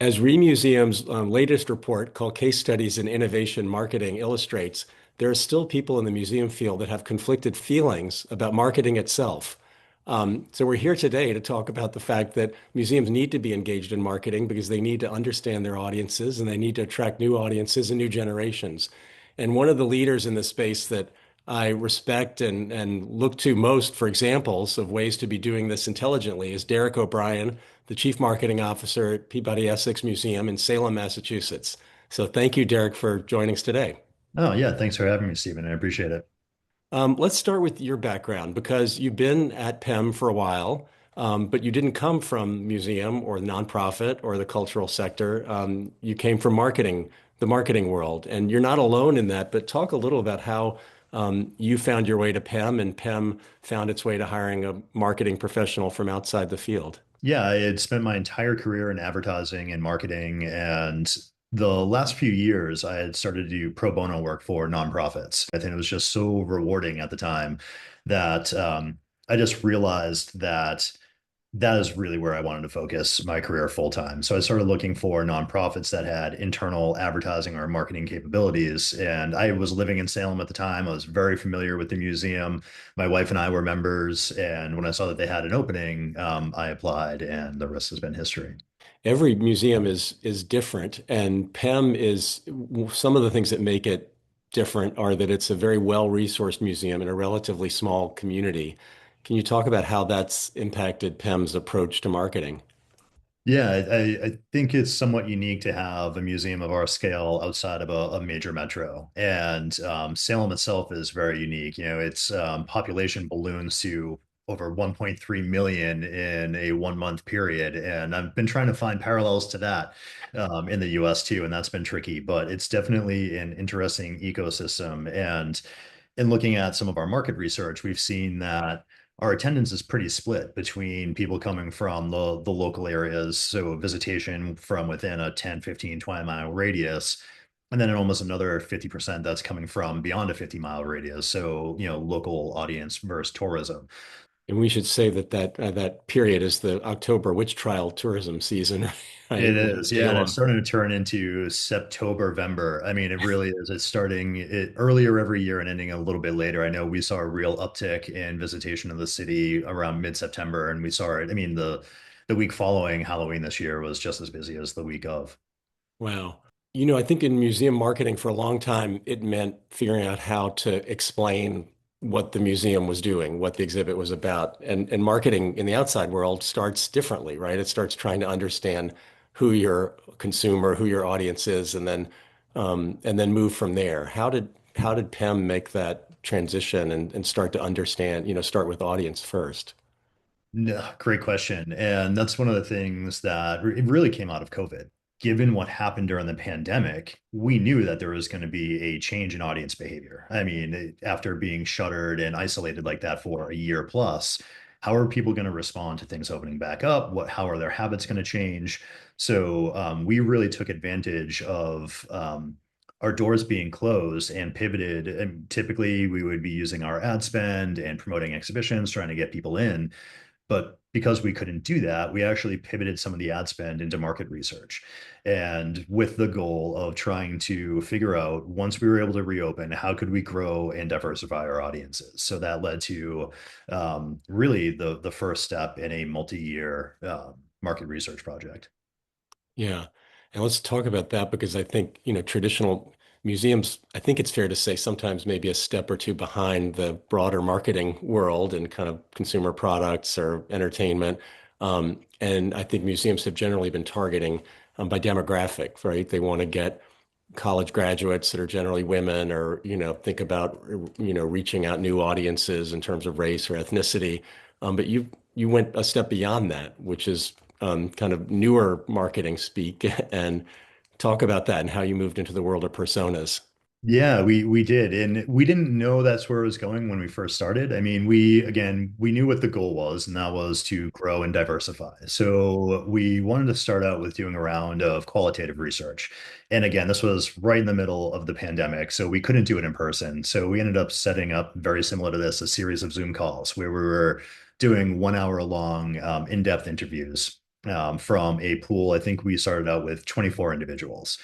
As Remuseum's latest report called Case Studies in Innovation Marketing illustrates, there are still people in the museum field that have conflicted feelings about marketing itself. So we're here today to talk about the fact that museums need to be engaged in marketing because they need to understand their audiences and they need to attract new audiences and new generations. And one of the leaders in the space that I respect and look to most for examples of ways to be doing this intelligently is Derek O'Brien, the Chief Marketing Officer at Peabody Essex Museum in Salem, Massachusetts. So thank you, Derek, for joining us today. Oh, yeah. Thanks for having me, Stephen. I appreciate it. Let's start with your background because you've been at PEM for a while, but you didn't come from museum or nonprofit or the cultural sector. You came from marketing, the marketing world, and you're not alone in that. But talk a little about how you found your way to PEM and PEM found its way to hiring a marketing professional from outside the field. Yeah, I had spent my entire career in advertising and marketing, and the last few years I had started to do pro bono work for nonprofits. I think it was just so rewarding at the time that I just realized that that is really where I wanted to focus my career full time. So I started looking for nonprofits that had internal advertising or marketing capabilities. And I was living in Salem at the time. I was very familiar with the museum. My wife and I were members. And when I saw that they had an opening, I applied, and the rest has been history. Every museum is different, and PEM is some of the things that make it different are that it's a very well-resourced museum in a relatively small community. Can you talk about how that's impacted PEM's approach to marketing? Yeah, I think it's somewhat unique to have a museum of our scale outside of a major metro. And Salem itself is very unique. You know, its population balloons to over 1.3 million in a 1 month period. And I've been trying to find parallels to that in the US too, and that's been tricky, but it's definitely an interesting ecosystem. And in looking at some of our market research, we've seen that our attendance is pretty split between people coming from the local areas, so visitation from within a 10, 15, 20 mile radius, and then almost another 50% that's coming from beyond a 50-mile radius, so local audience versus tourism. And we should say that that period is the October witch trial tourism season, right? It With is, yeah, and it's Salem. starting to turn into September, November. I mean, it really is. It's starting earlier every year and ending a little bit later. I know we saw a real uptick in visitation of the city around mid-September, and we saw it. I mean, the week following Halloween this year was just as busy as the week of. Wow. I think in museum marketing for a long time, it meant figuring out how to explain what the museum was doing, what the exhibit was about. And marketing in the outside world starts differently, right? It starts trying to understand who your consumer, who your audience is, and then move from there. How did PEM make that transition and start to understand, start with audience first? No, great question. And that's one of the things that it really came out of COVID. Given what happened during the pandemic, we knew that there was going to be a change in audience behavior. I mean, after being shuttered and isolated like that for a year plus, how are people going to respond to things opening back up? How are their habits going to change? So we really took advantage of our doors being closed and pivoted. And typically, we would be using our ad spend and promoting exhibitions, trying to get people in. But because we couldn't do that, we actually pivoted some of the ad spend into market research. And with the goal of trying to figure out, once we were able to reopen, how could we grow and diversify our audiences? So that led to really the first step in a multi-year market research project. Yeah. And let's talk about that because I think, traditional museums, I think it's fair to say sometimes maybe a step or two behind the broader marketing world and kind of consumer products or entertainment. And I think museums have generally been targeting by demographic, right? They want to get college graduates that are generally women or, think about, reaching out new audiences in terms of race or ethnicity. But you went a step beyond that, which is kind of newer marketing speak, and talk about that and how you moved into the world of personas. Yeah, we did. And we didn't know that's where it was going when we first started. I mean, we knew what the goal was, and that was to grow and diversify. So we wanted to start out with doing a round of qualitative research. And again, this was right in the middle of the pandemic, so we couldn't do it in person. So we ended up setting up, very similar to this, a series of Zoom calls where we were doing 1 hour long in-depth interviews. from a pool. I think we started out with 24 individuals.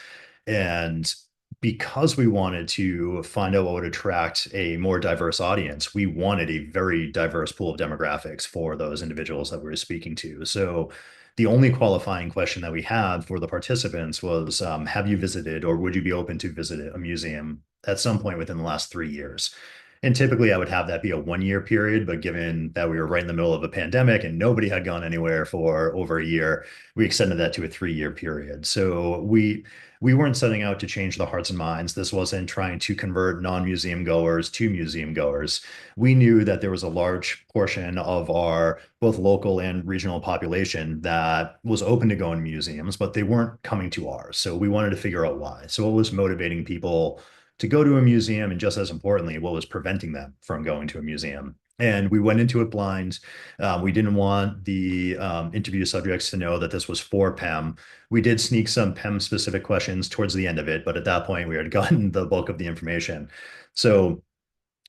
And because we wanted to find out what would attract a more diverse audience, we wanted a very diverse pool of demographics for those individuals that we were speaking to. So the only qualifying question that we had for the participants was, have you visited or would you be open to visit a museum at some point within the last 3 years? And typically I would have that be a 1 year period, but given that we were right in the middle of a pandemic and nobody had gone anywhere for over a year, we extended that to a 3 year period. So we weren't setting out to change the hearts and minds. This wasn't trying to convert non-museum goers to museum goers. We knew that there was a large portion of our both local and regional population that was open to going to museums, but they weren't coming to ours. So we wanted to figure out why. So what was motivating people to go to a museum, and just as importantly, what was preventing them from going to a museum? And we went into it blind. We didn't want the interview subjects to know that this was for PEM. We did sneak some PEM specific questions towards the end of it, but at that point, we had gotten the bulk of the information. So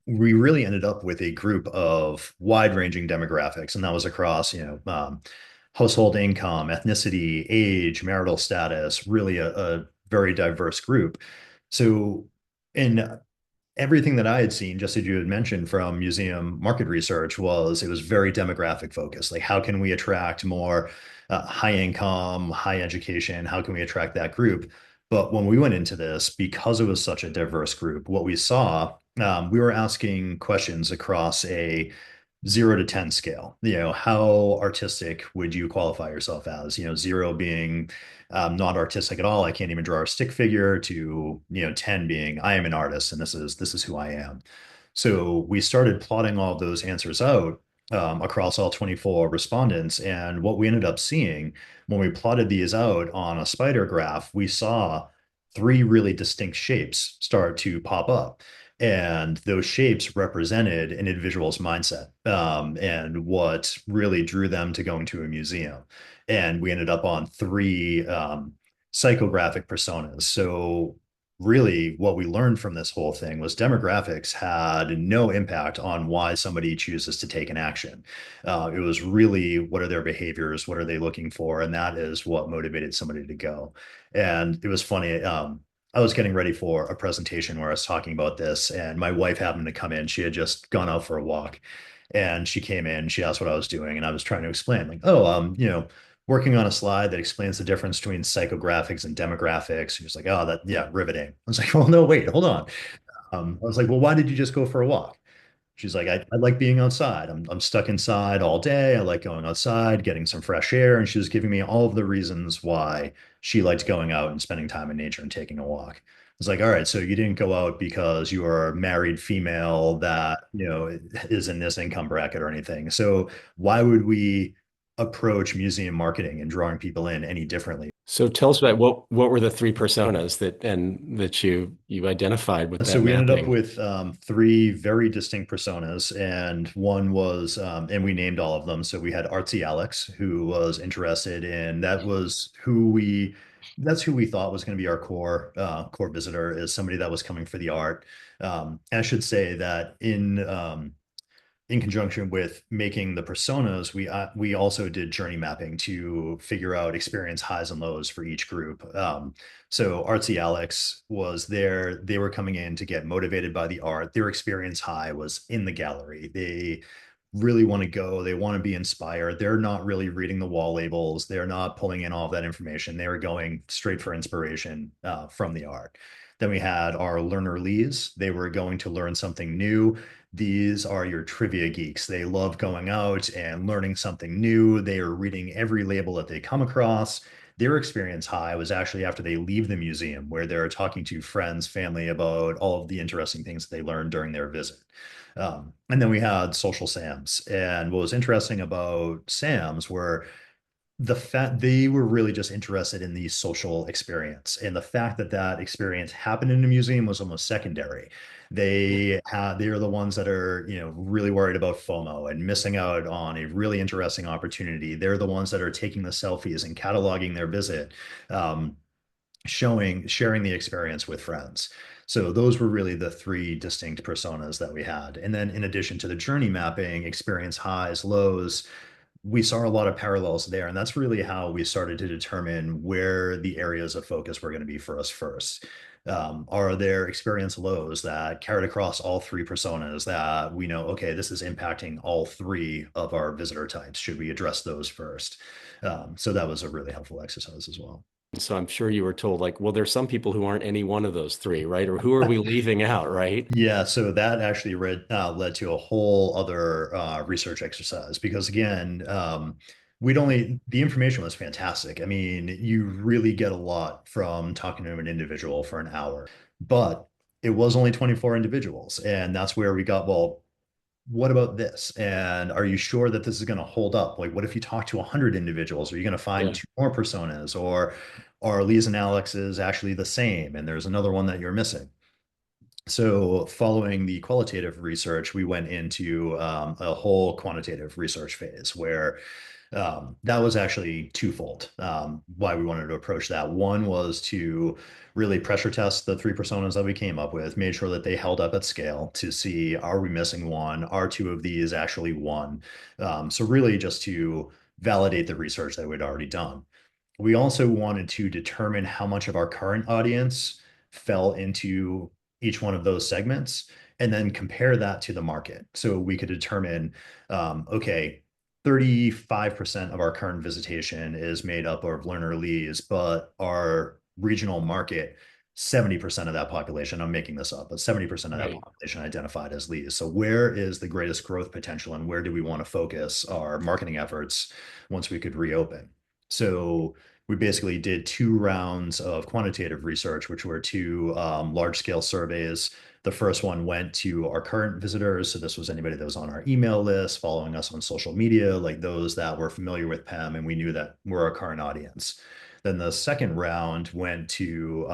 we really ended up with a group of wide-ranging demographics, and that was across, household income, ethnicity, age, marital status, really a very diverse group. So, in everything that I had seen, just as you had mentioned from museum market research, was it was very demographic focused. Like, how can we attract more high income, high education? How can we attract that group? But when we went into this, because it was such a diverse group, what we saw, we were asking questions across a 0 to 10 scale. How artistic would you qualify yourself as? Zero being not artistic at all. I can't even draw a stick figure to, 10 being I am an artist and this is who I am. So we started plotting all those answers out across all 24 respondents. And what we ended up seeing when we plotted these out on a spider graph, we saw three really distinct shapes start to pop up. And those shapes represented an individual's mindset and what really drew them to going to a museum. And we ended up on three psychographic personas. So really what we learned from this whole thing was demographics had no impact on why somebody chooses to take an action. It was really what are their behaviors, what are they looking for, and that is what motivated somebody to go. And it was funny. I was getting ready for a presentation where I was talking about this, and my wife happened to come in. She had just gone out for a walk, and she came in. She asked what I was doing, and I was trying to explain, like, oh, working on a slide that explains the difference between psychographics and demographics. He was like, oh, that, yeah, riveting. I was like, well, no, wait, hold on. I was like, well, why did you just go for a walk? She's like, I like being outside. I'm stuck inside all day. I like going outside, getting some fresh air. And she was giving me all of the reasons why she liked going out and spending time in nature and taking a walk. I was like, all right, so you didn't go out because you are a married female that, is in this income bracket or anything. So why would we approach museum marketing and drawing people in any differently? So tell us about what were the three personas that you identified with So that we ended up mapping? with three very distinct personas, and one was, and we named all of them. So we had Artsy Alex, who was interested in that was who we that's who we thought was going to be our core visitor is somebody that was coming for the art. I should say that in conjunction with making the personas, we also did journey mapping to figure out experience highs and lows for each group. So Artsy Alex was there. They were coming in to get motivated by the art. Their experience high was in the gallery. They really want to go. They want to be inspired. They're not really reading the wall labels. They're not pulling in all of that information. They were going straight for inspiration from the art. Then we had our learner leads. They were going to learn something new. These are your trivia geeks. They love going out and learning something new. They are reading every label that they come across. Their experience high was actually after they leave the museum, where they're talking to friends, family about all of the interesting things that they learned during their visit. And then we had social Sams. And what was interesting about Sams were the fact they were really just interested in the social experience, and the fact that that experience happened in a museum was almost secondary. They are the ones that are, really worried about FOMO and missing out on a really interesting opportunity. They're the ones that are taking the selfies and cataloging their visit, um, sharing the experience with friends. So those were really the three distinct personas that we had. And then in addition to the journey mapping, experience highs, lows, we saw a lot of parallels there. And that's really how we started to determine where the areas of focus were going to be for us first. Are there experience lows that carried across all three personas that we know, okay, this is impacting all three of our visitor types? Should we address those first? So that was a really helpful exercise as well. So I'm sure you were told, like, well, there's some people who aren't any one of those three, right? Or who are we leaving out, right? Yeah, so that actually led to a whole other research exercise because again, the information was fantastic. I mean, you really get a lot from talking to an individual for an hour, but it was only 24 individuals. And that's where we got, well, what about this? And are you sure that this is going to hold up? Like, what if you talk to 100 individuals? Are you going to find Yeah. two more personas? Or are Lee's and Alex's actually the same? And there's another one that you're missing. So, following the qualitative research, we went into a whole quantitative research phase where that was actually twofold. Why we wanted to approach that. One was to really pressure test the three personas that we came up with, made sure that they held up at scale to see, are we missing one? Are two of these actually one? So, really just to validate the research that we'd already done. We also wanted to determine how much of our current audience fell into each one of those segments and then compare that to the market. So we could determine, okay, 35% of our current visitation is made up of learner leads, but our regional market, 70% of that population, I'm making this up, but 70% of that Right. population identified as leads. So where is the greatest growth potential and where do we want to focus our marketing efforts once we could reopen? So we basically did two rounds of quantitative research, which were two large scale surveys. The first one went to our current visitors. So this was anybody that was on our email list, following us on social media, like those that were familiar with PEM, and we knew that we're our current audience. Then the second round went to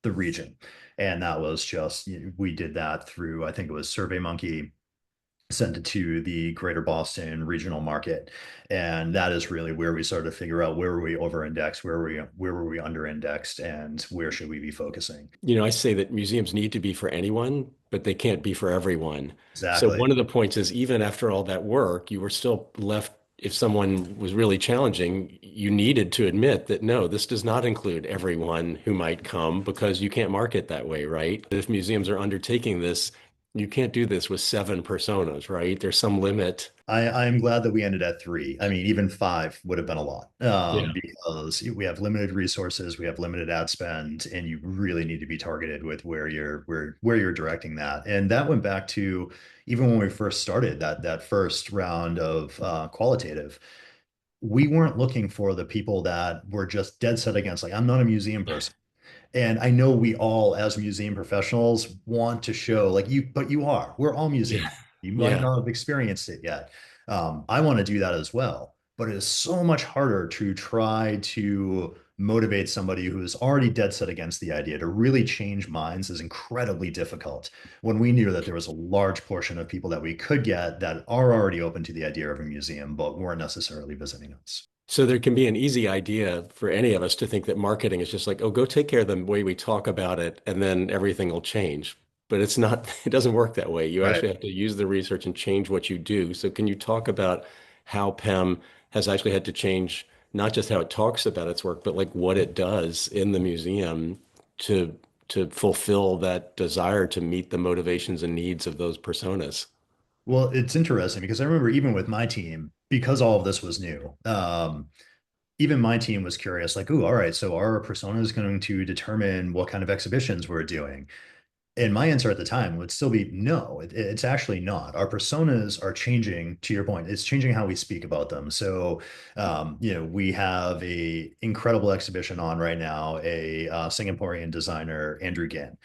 the region. And that was just, we did that through, I think it was SurveyMonkey, sent it to the greater Boston regional market. And that is really where we started to figure out where were we over indexed, where were we under indexed, and where should we be focusing. I say that museums need to be for anyone, but they can't be for everyone. So Exactly. one of the points is even after all that work, you were still left, if someone was really challenging, you needed to admit that no, this does not include everyone who might come because you can't market that way, right? If museums are undertaking this, you can't do this with seven personas, right? There's some limit. I'm glad that we ended at three. I mean, even five would have been a lot Yeah. because we have limited resources, we have limited ad spend, and you really need to be targeted with where you're directing that. And that went back to even when we first started that first round of qualitative. We weren't looking for the people that were just dead set against, like, I'm not a museum person. And I know we all, as museum professionals, want to show like you, but you are. We're all Yeah. museum. You might Yeah. not have experienced it yet. I want to do that as well, but it is so much harder to try to motivate somebody who is already dead set against the idea. To really change minds is incredibly difficult when we knew that there was a large portion of people that we could get that are already open to the idea of a museum, but weren't necessarily visiting us. So there can be an easy idea for any of us to think that marketing is just like, oh, go take care of the way we talk about it, and then everything will change. But it's not, it doesn't work that way. You Right. actually have to use the research and change what you do. So can you talk about how PEM has actually had to change not just how it talks about its work, but like what it does in the museum to to fulfill that desire to meet the motivations and needs of those personas? Well, it's interesting because I remember even with my team, because all of this was new, even my team was curious, like, "Ooh, all right, so our persona is going to determine what kind of exhibitions we're doing." And my answer at the time would still be no, it's actually not. Our personas are changing, to your point. It's changing how we speak about them. So, we have a incredible exhibition on right now, a Singaporean designer, Andrew Ginn.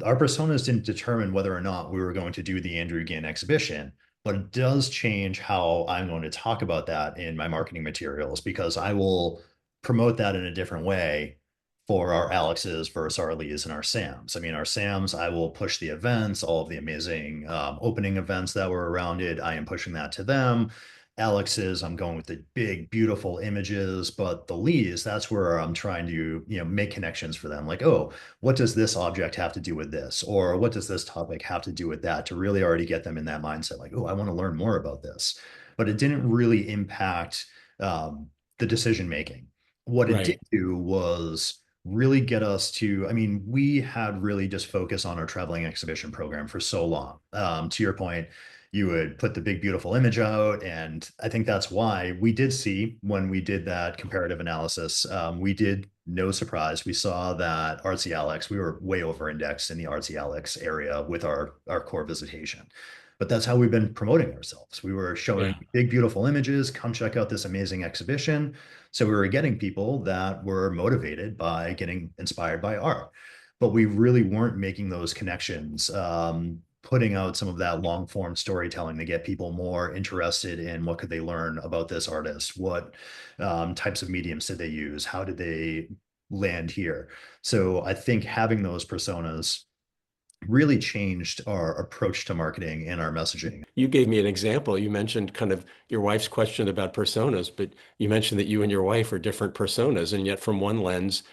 Our personas didn't determine whether or not we were going to do the Andrew Ginn exhibition, but it does change how I'm going to talk about that in my marketing materials because I will promote that in a different way for our Alexes versus our Lees and our Sams. I mean, our Sams, I will push the events, all of the amazing opening events that were around it. I am pushing that to them. Alex's, I'm going with the big, beautiful images, but the Lees, that's where I'm trying to, make connections for them. Like, oh, what does this object have to do with this? Or what does this topic have to do with that to really already get them in that mindset? Like, oh, I want to learn more about this. but it didn't really impact the decision making. What it did Right. do was really get us to, I mean, we had really just focused on our traveling exhibition program for so long. To your point, you would put the big, beautiful image out. And I think that's why we did see when we did that comparative analysis, we did, no surprise, we saw that Artsy Alex, we were way over indexed in the Artsy Alex area with our core visitation. But that's how we've been promoting ourselves. We were showing Yeah. big, beautiful images, come check out this amazing exhibition. So we were getting people that were motivated by getting inspired by art, but we really weren't making those connections, putting out some of that long form storytelling to get people more interested in what could they learn about this artist, what types of mediums did they use, how did they land here. So I think having those personas really changed our approach to marketing and our messaging. You gave me an example. You mentioned kind of your wife's question about personas, but you mentioned that you and your wife are different personas, and yet from one lens,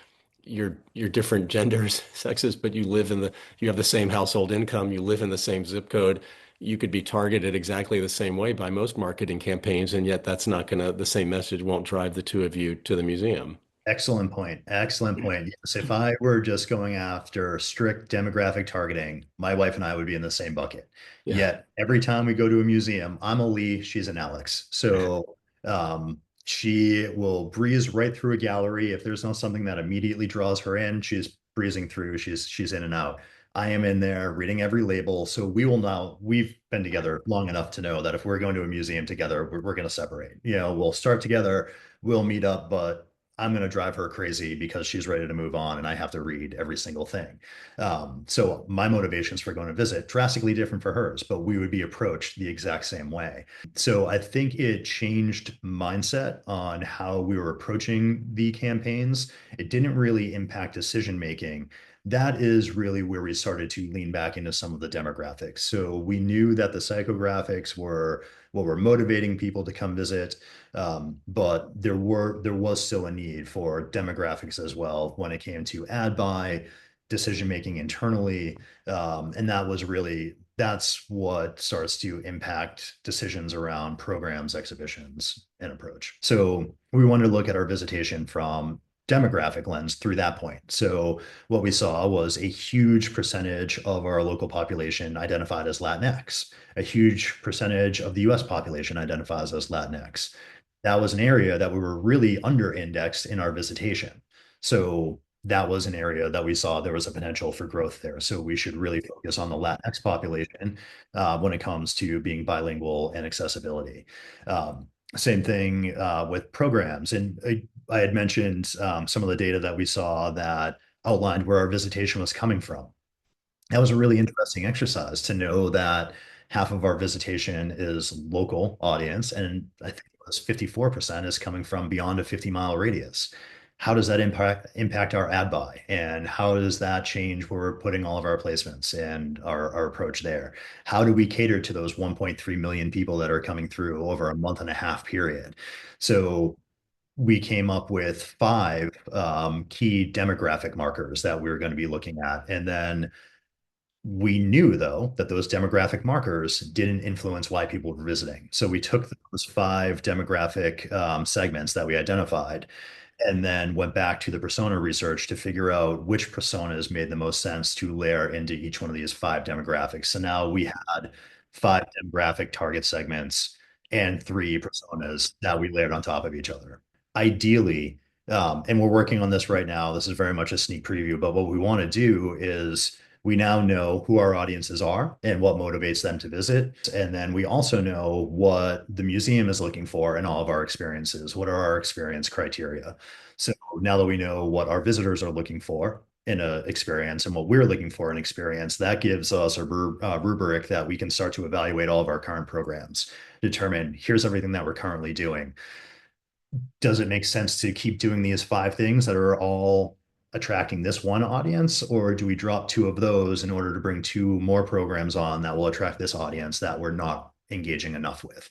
you're different genders, sexes, but you have the same household income, you live in the same zip code. You could be targeted exactly the same way by most marketing campaigns, and yet that's not gonna, the same message won't drive the two of you to the museum. Excellent point. Excellent point. Yes, if I were just going after strict demographic targeting, my wife and I would be in the same bucket. Yeah. Yet every time we go to a museum, I'm a Lee, she's an Alex. So she will breeze right through a gallery. If there's not something that immediately draws her in, she's breezing through. She's in and out. I am in there reading every label. So we've been together long enough to know that if we're going to a museum together, we're going to separate. You know, we'll start together, we'll meet up, but I'm going to drive her crazy because she's ready to move on and I have to read every single thing. So my motivations for going to visit drastically different for hers, but we would be approached the exact same way. So I think it changed mindset on how we were approaching the campaigns. It didn't really impact decision making. That is really where we started to lean back into some of the demographics. So we knew that the psychographics were what were motivating people to come visit. But there was still a need for demographics as well when it came to ad buy, decision making internally, and that's what starts to impact decisions around programs, exhibitions, and approach. So we wanted to look at our visitation from demographic lens through that point. So what we saw was a huge percentage of our local population identified as Latinx. A huge percentage of the US population identifies as Latinx. That was an area that we were really under indexed in our visitation. So that was an area that we saw there was a potential for growth there. So we should really focus on the Latinx population when it comes to being bilingual and accessibility. Same thing with programs. And I had mentioned some of the data that we saw that outlined where our visitation was coming from. That was a really interesting exercise to know that half of our visitation is local audience, and I think it was 54% is coming from beyond a 50-mile radius. How does that impact our ad buy? And how does that change where we're putting all of our placements and our approach there? How do we cater to those 1.3 million people that are coming through over a month and a half period? So we came up with five key demographic markers that we were going to be looking at. And then we knew, though, that those demographic markers didn't influence why people were visiting. So we took those five demographic segments that we identified and then went back to the persona research to figure out which personas made the most sense to layer into each one of these five demographics. So now we had five demographic target segments and three personas that we layered on top of each other. Ideally, and we're working on this right now. This is very much a sneak preview, but what we want to do is we now know who our audiences are and what motivates them to visit. And then we also know what the museum is looking for in all of our experiences. What are our experience criteria? So now that we know what our visitors are looking for in an experience and what we're looking for in an experience, that gives us a rubric that we can start to evaluate all of our current programs, determine here's everything that we're currently doing. Does it make sense to keep doing these five things that are all attracting this one audience, or do we drop two of those in order to bring two more programs on that will attract this audience that we're not engaging enough with?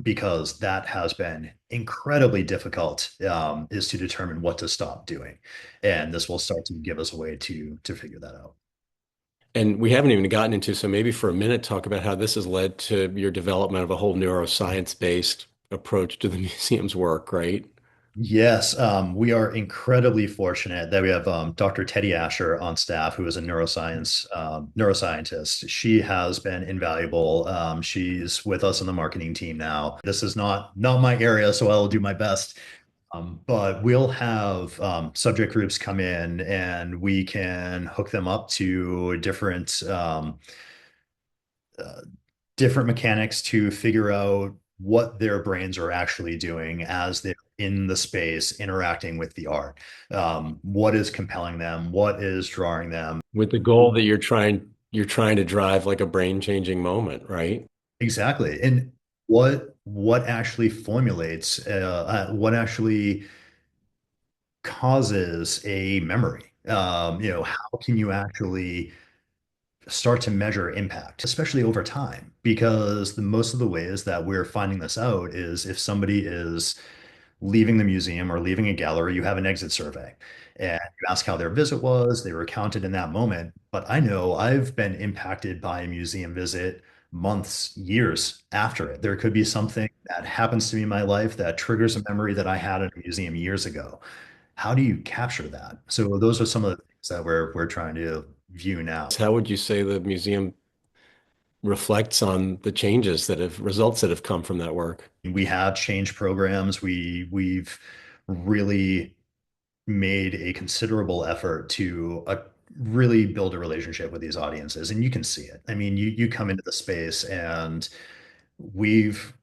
Because that has been incredibly difficult, is to determine what to stop doing. And this will start to give us a way to figure that out. And we haven't even gotten into, so maybe for a minute, talk about how this has led to your development of a whole neuroscience-based approach to the museum's work, right? Yes, we are incredibly fortunate that we have Dr. Teddy Asher on staff, who is a neuroscientist. She has been invaluable. She's with us on the marketing team now. This is not my area, so I'll do my best. But we'll have subject groups come in, and we can hook them up to uh, different mechanics to figure out what their brains are actually doing as they're in the space interacting with the art. What is compelling them? What is drawing them? With the goal that you're trying to drive like a brain-changing moment, right? Exactly. And what actually formulates, what actually causes a memory? How can you actually start to measure impact, especially over time? Because most of the ways that we're finding this out is if somebody is leaving the museum or leaving a gallery, you have an exit survey and you ask how their visit was. They were counted in that moment. But I know I've been impacted by a museum visit months, years after it. There could be something that happens to me in my life that triggers a memory that I had at a museum years ago. How do you capture that? So those are some of the things that we're trying to view now. How would you say the museum reflects on the changes that have results that have come from that work? We have change programs. We've really made a considerable effort to really build a relationship with these audiences, and you can see it. I mean, you come into the space, and we've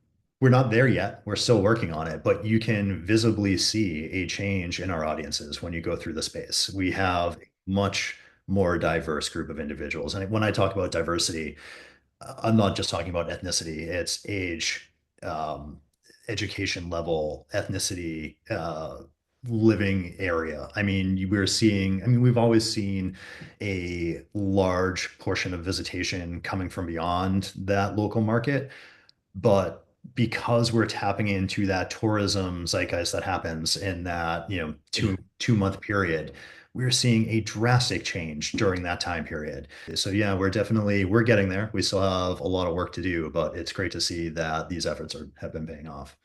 we're not there yet. We're still working on it, but you can visibly see a change in our audiences when you go through the space. We have a much more diverse group of individuals, and when I talk about diversity, I'm not just talking about ethnicity, it's age, um, education level, ethnicity, living area. I mean, we've always seen a large portion of visitation coming from beyond that local market, but because we're tapping into that tourism zeitgeist that happens in that, Yeah. two month period, we're seeing a drastic change during that time period. So yeah, we're getting there. We still have a lot of work to do, but it's great to see that these efforts have been paying off.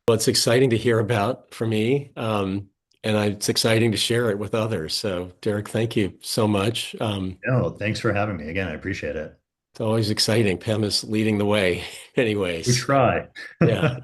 Well, it's exciting to hear about for me, and it's exciting to share it with others. So, Derek, thank you so much. No, thanks for having me again. I appreciate it. It's always exciting. Pam is leading the way, We anyways. try. Yeah.